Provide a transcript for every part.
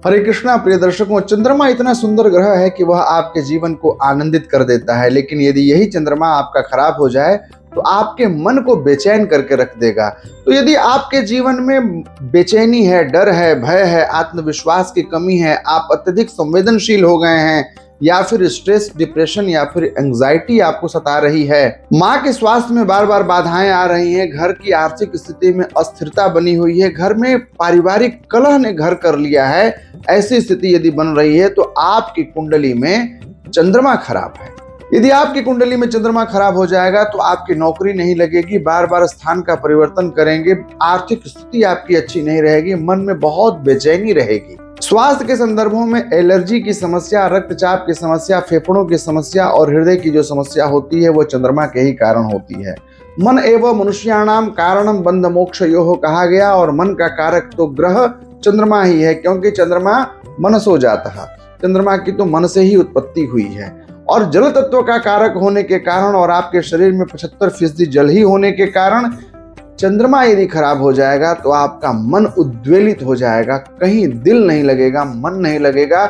हरे कृष्णा प्रिय दर्शकों, चंद्रमा इतना सुंदर ग्रह है कि वह आपके जीवन को आनंदित कर देता है, लेकिन यदि यही चंद्रमा आपका खराब हो जाए तो आपके मन को बेचैन करके रख देगा। तो यदि आपके जीवन में बेचैनी है, डर है, भय है, आत्मविश्वास की कमी है, आप अत्यधिक संवेदनशील हो गए हैं, या फिर स्ट्रेस, डिप्रेशन या फिर एंजाइटी आपको सता रही है, माँ के स्वास्थ्य में बार बार बाधाएं आ रही हैं, घर की आर्थिक स्थिति में अस्थिरता बनी हुई है, घर में पारिवारिक कलह ने घर कर लिया है, ऐसी स्थिति यदि बन रही है तो आपकी कुंडली में चंद्रमा खराब है। यदि आपकी कुंडली में चंद्रमा खराब हो जाएगा तो आपकी नौकरी नहीं लगेगी, बार बार स्थान का परिवर्तन करेंगे, आर्थिक स्थिति आपकी अच्छी नहीं रहेगी, मन में बहुत बेचैनी रहेगी। स्वास्थ्य के संदर्भों में एलर्जी की समस्या, रक्तचाप की समस्या, फेफड़ों की समस्या और हृदय की जो समस्या होती है वो चंद्रमा के ही कारण होती है। मन एवं मनुष्याणाम कारणम बंध मोक्षयोः कहा गया, और मन का कारक तो ग्रह चंद्रमा ही है, क्योंकि चंद्रमा मनसो जाता है, चंद्रमा की तो मन से ही उत्पत्ति हुई है। और जल तत्व का कारक होने के कारण और आपके शरीर में 75% जल ही होने के कारण चंद्रमा यदि खराब हो जाएगा तो आपका मन उद्वेलित हो जाएगा, कहीं दिल नहीं लगेगा, मन नहीं लगेगा,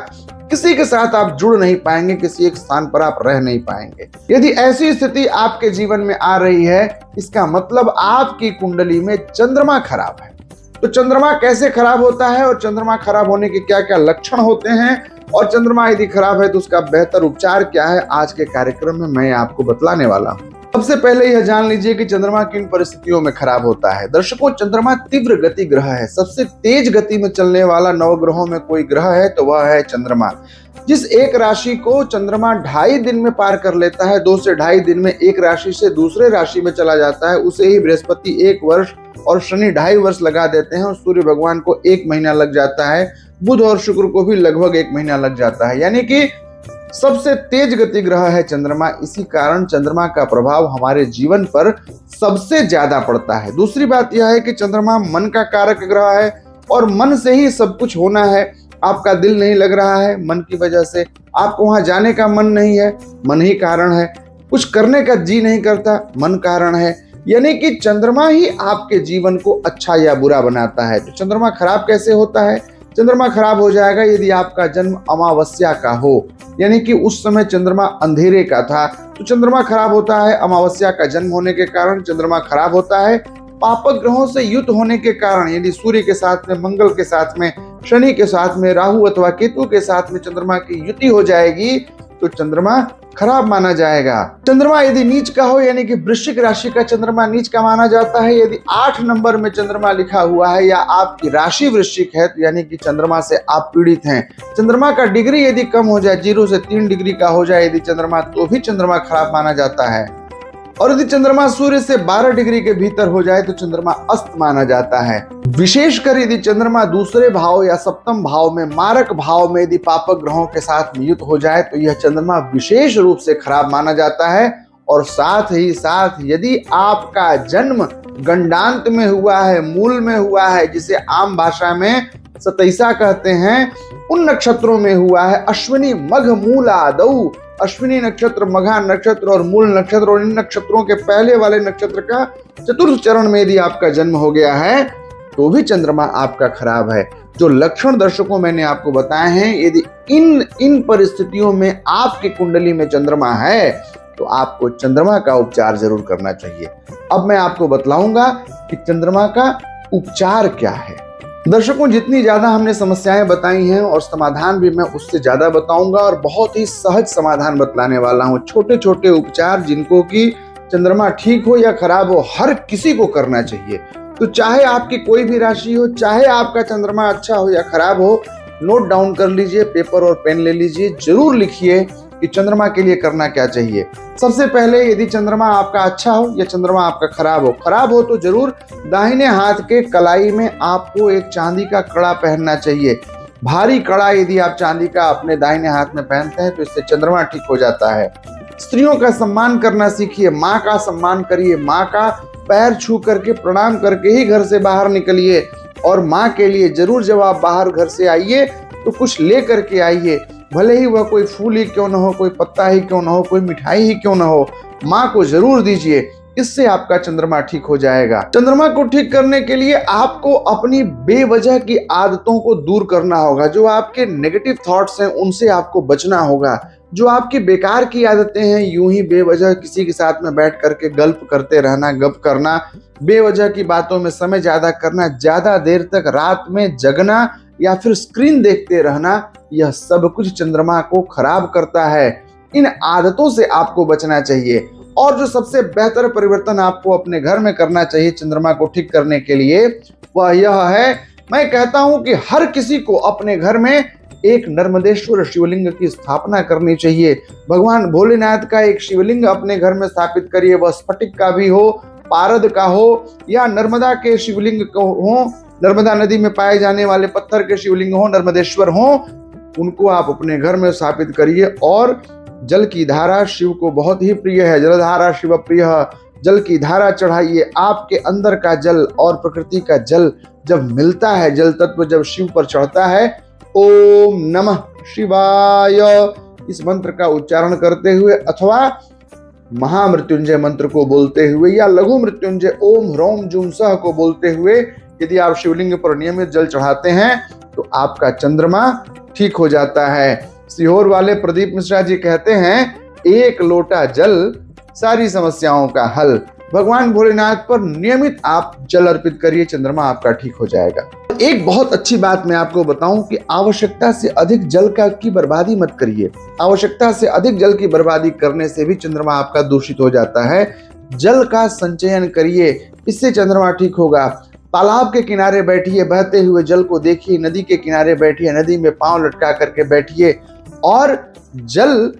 किसी के साथ आप जुड़ नहीं पाएंगे, किसी एक स्थान पर आप रह नहीं पाएंगे। यदि ऐसी स्थिति आपके जीवन में आ रही है, इसका मतलब आपकी कुंडली में चंद्रमा खराब है। तो चंद्रमा कैसे खराब होता है और चंद्रमा खराब होने के क्या क्या लक्षण होते हैं, और चंद्रमा यदि खराब है तो उसका बेहतर उपचार क्या है, आज के कार्यक्रम में मैं आपको बतलाने वाला हूँ। सबसे पहले यह जान लीजिए कि चंद्रमा किन परिस्थितियों में खराब होता है। दर्शकों, चंद्रमा तीव्र गति ग्रह है, सबसे तेज गति में चलने वाला नवग्रहों में कोई ग्रह है तो वह है चंद्रमा। जिस एक राशि को चंद्रमा 2.5 दिन में पार कर लेता है, 2 से 2.5 दिन में एक राशि से दूसरे राशि में चला जाता है, उसे ही बृहस्पति 1 वर्ष और शनि 2.5 वर्ष लगा देते हैं, और सूर्य भगवान को 1 महीना लग जाता है, बुध और शुक्र को भी लगभग 1 महीना लग जाता है, यानी कि सबसे तेज गति ग्रह है चंद्रमा। इसी कारण चंद्रमा का प्रभाव हमारे जीवन पर सबसे ज्यादा पड़ता है। दूसरी बात यह है कि चंद्रमा मन का कारक ग्रह है, और मन से ही सब कुछ होना है। आपका दिल नहीं लग रहा है मन की वजह से, आपको वहां जाने का मन नहीं है, मन ही कारण है, कुछ करने का जी नहीं करता, मन कारण है, यानी कि चंद्रमा ही आपके जीवन को अच्छा या बुरा बनाता है। तो चंद्रमा खराब कैसे होता है? चंद्रमा खराब हो जाएगा यदि आपका जन्म अमावस्या का हो, यानी कि उस समय चंद्रमा अंधेरे का था, तो चंद्रमा खराब होता है। अमावस्या का जन्म होने के कारण चंद्रमा खराब होता है। पापक ग्रहों से युत होने के कारण, यदि सूर्य के साथ में, मंगल के साथ में, शनि के साथ में, राहु अथवा केतु के साथ में चंद्रमा की युति हो जाएगी तो चंद्रमा खराब माना जाएगा। चंद्रमा यदि नीच का हो, यानी कि वृश्चिक राशि का चंद्रमा नीच का माना जाता है। यदि 8 नंबर में चंद्रमा लिखा हुआ है या आपकी राशि वृश्चिक है, तो यानी कि चंद्रमा से आप पीड़ित हैं। चंद्रमा का डिग्री यदि कम हो जाए, 0 से 3 डिग्री का हो जाए यदि चंद्रमा, तो भी चंद्रमा खराब माना जाता है। और यदि चंद्रमा सूर्य से 12 डिग्री के भीतर हो जाए तो चंद्रमा अस्त माना जाता है। विशेषकर यदि चंद्रमा दूसरे भाव या सप्तम भाव में, मारक भाव में यदि पापक ग्रहों के साथ में युत हो जाए तो यह चंद्रमा विशेष रूप से खराब माना जाता है। और साथ ही साथ यदि आपका जन्म गंडांत में हुआ है, मूल में हुआ है, जिसे आम भाषा में सतैसा कहते हैं, उन नक्षत्रों में हुआ है, अश्विनी मघ मूल आदौ, अश्विनी नक्षत्र, मघा नक्षत्र और मूल नक्षत्र, और इन नक्षत्रों के पहले वाले नक्षत्र का चतुर्थ चरण में यदि आपका जन्म हो गया है तो भी चंद्रमा आपका खराब है। जो लक्षण दर्शकों मैंने आपको बताए हैं, यदि इन परिस्थितियों में आपकी कुंडली में चंद्रमा है तो आपको चंद्रमा का उपचार जरूर करना चाहिए। अब मैं आपको बतलाऊंगा कि चंद्रमा का उपचार क्या है। दर्शकों, जितनी ज्यादा हमने समस्याएं बताई हैं और समाधान भी मैं उससे ज्यादा बताऊंगा, और बहुत ही सहज समाधान बतलाने वाला हूं। छोटे छोटे उपचार जिनको कि चंद्रमा ठीक हो या खराब हो, हर किसी को करना चाहिए। तो चाहे आपकी कोई भी राशि हो, चाहे आपका चंद्रमा अच्छा हो या खराब हो, नोट डाउन कर लीजिए, पेपर और पेन ले लीजिए, जरूर लिखिए कि चंद्रमा के लिए करना क्या चाहिए। सबसे पहले, यदि चंद्रमा आपका अच्छा हो या चंद्रमा आपका खराब हो तो जरूर दाहिने हाथ के कलाई में आपको एक चांदी का कड़ा पहनना चाहिए। भारी कड़ा यदि आप चांदी का अपने दाहिने हाथ में पहनते हैं तो इससे चंद्रमा ठीक हो जाता है। स्त्रियों का सम्मान करना सीखिए, माँ का सम्मान करिए, माँ का पैर छू करके प्रणाम करके ही घर से बाहर निकलिए। और माँ के लिए जरूर जब आप बाहर घर से आइए तो कुछ ले करके आइए, भले ही वह कोई फूल ही क्यों न हो, कोई पत्ता ही क्यों न हो, कोई मिठाई ही क्यों न हो, माँ को जरूर दीजिए। इससे आपका चंद्रमा ठीक हो जाएगा। चंद्रमा को ठीक करने के लिए आपको अपनी बेवजह की आदतों को दूर करना होगा। जो आपके नेगेटिव थॉट्स हैं उनसे आपको बचना होगा। जो आपकी बेकार की आदतें हैं, यूं ही बेवजह किसी के साथ में बैठ करके गल्प करते रहना, गप करना, बेवजह की बातों में समय ज्यादा करना, ज्यादा देर तक रात में जगना या फिर स्क्रीन देखते रहना, यह सब कुछ चंद्रमा को खराब करता है। इन आदतों से आपको बचना चाहिए। और जो सबसे बेहतर परिवर्तन आपको अपने घर में करना चाहिए चंद्रमा को ठीक करने के लिए, वह यह है, मैं कहता हूं कि हर किसी को अपने घर में एक नर्मदेश्वर शिवलिंग की स्थापना करनी चाहिए। भगवान भोलेनाथ का एक शिवलिंग अपने घर में स्थापित करिए। वह स्फटिक का भी हो, पारद का हो, या नर्मदा के शिवलिंग हो, नर्मदा नदी में पाए जाने वाले पत्थर के शिवलिंग हो, नर्मदेश्वर हो, उनको आप अपने घर में स्थापित करिए। और जल की धारा शिव को बहुत ही प्रिय है, जलधारा शिव प्रिय, जल की धारा चढ़ाइए। आपके अंदर का जल और प्रकृति का जल जब मिलता है, जल तत्व जब शिव पर चढ़ता है, ओम नमः शिवाय इस मंत्र का उच्चारण करते हुए अथवा महामृत्युंजय मंत्र को बोलते हुए या लघु मृत्युंजय ओम ह्रौम जूम सह को बोलते हुए यदि आप शिवलिंग पर नियमित जल चढ़ाते हैं तो आपका चंद्रमा ठीक हो जाता है। सीहोर वाले प्रदीप मिश्रा जी कहते हैं, एक लोटा जल सारी समस्याओं का हल। भगवान भोलेनाथ पर नियमित आप जल अर्पित करिए, चंद्रमा आपका ठीक हो जाएगा। एक बहुत अच्छी बात मैं आपको बताऊं कि आवश्यकता से अधिक जल की बर्बादी मत करिए। आवश्यकता से अधिक जल की बर्बादी करने से भी चंद्रमा आपका दूषित हो जाता है। जल का संचयन करिए, इससे चंद्रमा ठीक होगा। तालाब के किनारे बैठिए, बहते हुए जल को देखिए, नदी के किनारे बैठिए, नदी में पांव लटका करके बैठिए। और जल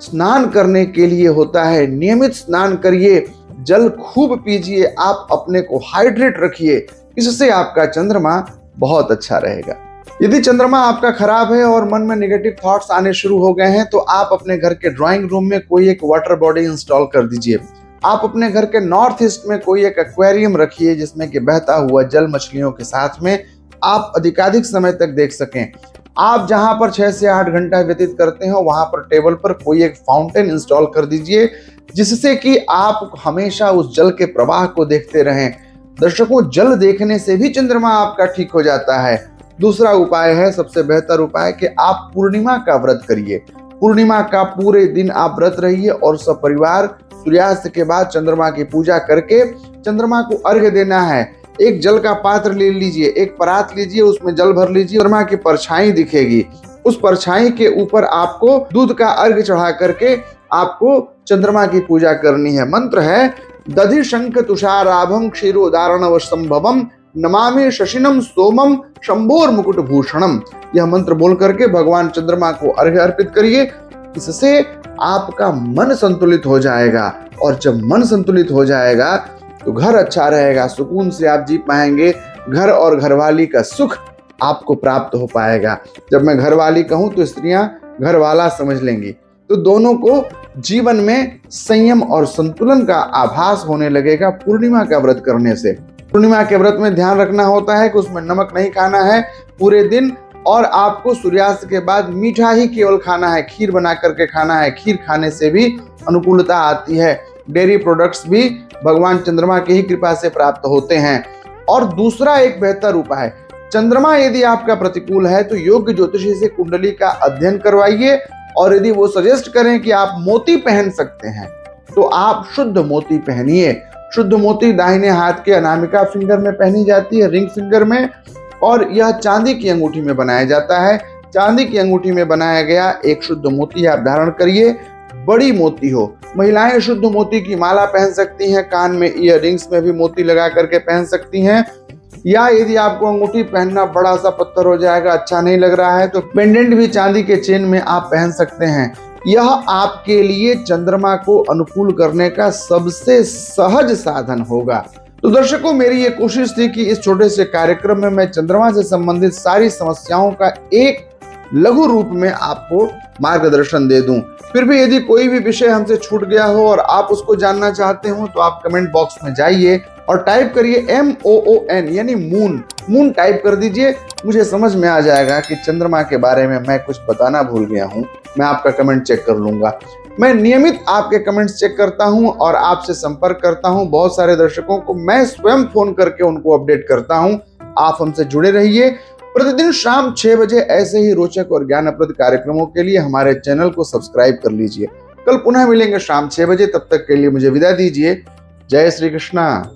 स्नान करने के लिए होता है, नियमित स्नान करिए, जल खूब पीजिए, आप अपने को हाइड्रेट रखिए, इससे आपका चंद्रमा बहुत अच्छा रहेगा। यदि चंद्रमा आपका खराब है और मन में नेगेटिव थॉट्स आने शुरू हो गए हैं तो आप अपने घर के ड्राइंग रूम में कोई एक वाटर बॉडी इंस्टॉल कर दीजिए। आप अपने घर के नॉर्थ ईस्ट में कोई एक एक्वेरियम रखिए जिसमें कि बहता हुआ जल मछलियों के साथ में आप अधिकाधिक समय तक देख सकें। आप जहां पर 6 से 8 घंटा व्यतीत करते हो वहां पर टेबल पर कोई एक फाउंटेन इंस्टॉल कर दीजिए जिससे कि आप हमेशा उस जल के प्रवाह को देखते रहें। दर्शकों, जल देखने से भी चंद्रमा आपका ठीक हो जाता है। दूसरा उपाय है, सबसे बेहतर उपाय, कि आप पूर्णिमा का व्रत करिए। पूर्णिमा का पूरे दिन आप व्रत रहिए और सब परिवार सूर्यास्त के बाद चंद्रमा की पूजा करके चंद्रमा को अर्घ्य देना है। एक जल का पात्र ले लीजिए, एक परात लीजिए, उसमें जल भर लीजिए, चंद्रमा की परछाई दिखेगी, उस परछाई के ऊपर आपको दूध का अर्घ्य चढ़ा करके आपको चंद्रमा की पूजा करनी है। मंत्र है, दधि शंख तुषाराभम क्षीरोदारणव संभवम नमामि शशिनम सोमम शंभोर मुकुट भूषणम। यह मंत्र बोल करके भगवान चंद्रमा को अर्घ्य अर्पित करिए। इससे आपका मन संतुलित हो जाएगा और जब मन संतुलित हो जाएगा तो घर अच्छा रहेगा, सुकून से आप जी पाएंगे, घर और घरवाली का सुख आपको प्राप्त हो पाएगा। जब मैं घरवाली कहूं तो स्त्रियां घरवाला समझ लेंगी। तो दोनों को जीवन में संयम और संतुलन का आभास होने लगेगा पूर्णिमा का व्रत करने से। पूर्णिमा के व्रत में ध्यान रखना होता है कि उसमें नमक नहीं खाना है पूरे दिन और आपको सूर्यास्त के बाद मीठा ही केवल खाना है, खीर बना करके खाना है। खीर खाने से भी अनुकूलता आती है। डेयरी प्रोडक्ट्स भी भगवान चंद्रमा की ही कृपा से प्राप्त होते हैं। और दूसरा एक बेहतर उपाय, चंद्रमा यदि आपका प्रतिकूल है तो योग्य ज्योतिषी से कुंडली का अध्ययन करवाइए और यदि वो सजेस्ट करें कि आप मोती पहन सकते हैं तो आप शुद्ध मोती पहनिए। शुद्ध मोती दाहिने हाथ के अनामिका फिंगर में पहनी जाती है, रिंग फिंगर में, और यह चांदी की अंगूठी में बनाया जाता है। चांदी की अंगूठी में बनाया गया एक शुद्ध मोती आप धारण करिए, बड़ी मोती हो। महिलाएं शुद्ध मोती की माला पहन सकती हैं, कान में ईयररिंग्स में भी मोती लगा करके पहन सकती हैं, या यदि आपको अंगूठी पहनना बड़ा सा पत्थर हो जाएगा, अच्छा नहीं लग रहा है, तो पेंडेंट भी चांदी के चेन में आप पहन सकते हैं। यह आपके लिए चंद्रमा को अनुकूल करने का सबसे सहज साधन होगा। तो दर्शकों, मेरी ये कोशिश थी कि इस छोटे से कार्यक्रम में मैं चंद्रमा से संबंधित सारी समस्याओं का एक लघु रूप में आपको मार्गदर्शन दे दूं। फिर भी यदि कोई भी विषय हमसे छूट गया हो और आप उसको जानना चाहते हो तो आप कमेंट बॉक्स में जाइए और टाइप करिए MOON यानी मून टाइप कर दीजिए। मुझे समझ में आ जाएगा कि चंद्रमा के बारे में मैं कुछ बताना भूल गया हूँ, मैं आपका कमेंट चेक कर लूंगा। मैं नियमित आपके कमेंट्स चेक करता हूं और आपसे संपर्क करता हूं। बहुत सारे दर्शकों को मैं स्वयं फोन करके उनको अपडेट करता हूं। आप हमसे जुड़े रहिए। प्रतिदिन शाम 6 बजे ऐसे ही रोचक और ज्ञानप्रद कार्यक्रमों के लिए हमारे चैनल को सब्सक्राइब कर लीजिए। कल पुनः मिलेंगे शाम 6 बजे। तब तक के लिए मुझे विदा दीजिए। जय श्री कृष्णा।